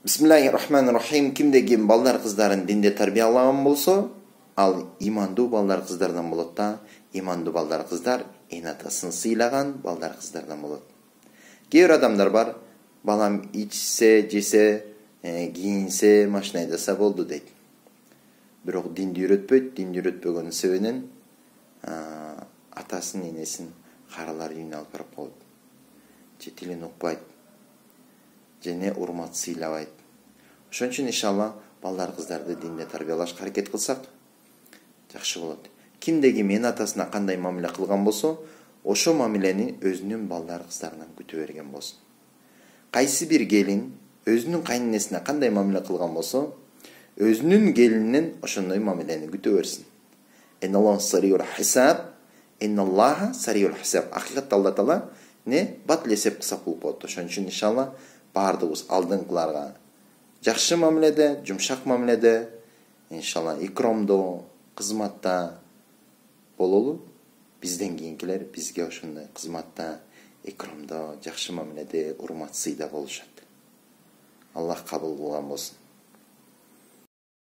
Bismillahirrahmanirrahim. Kimdеги балдар кыздарын динде тарбиялаган болсо, ал имандуу балдар кыздардан болот да. Имандуу балдар кыздар эн атасын сыйлаган балдар кыздардан болот. Кээ бир адамдар бар, балам ичсе, жесе, кийинсе, машина айдаса болду дейт. Бирок динди үйрөтпөйт. Динди үйрөтпөгөнүн себебинен атасын, энесин каралар үйүнө алып барып коет. Же тилин укпайт. Және урмат сыйлабайт. Ошон үчүн иншалла балдар кыздарды динде тарбиялашка аракет кылсак жакшы болот. Кимдеги мен атасына кандай мамиле кылган болсо, ошо мамилени өзүнүн балдар кыздарынан күтө берген болсун. Кайсы бир келин өзүнүн кайненесине кандай мамиле кылган болсо, өзүнүн келининен ошондой мамилени күтө берсин. Инналлаху сариюл хисаб, инналлаха сариюл хисаб. Акыйкатта Алла Таала батыл эсеп кылса болуп коет. Ошон үчүн иншалла бардыгыбыз алдыңкыларга жакшы мамиледе, жумшак мамиледе, иншалла икромдоо, кызматта бололу. Бизден кийинкилер бизге ошондой кызматта, икромдоо, жакшы мамиледе, урмат сыйда болушат. Аллах кабыл кылган болсун.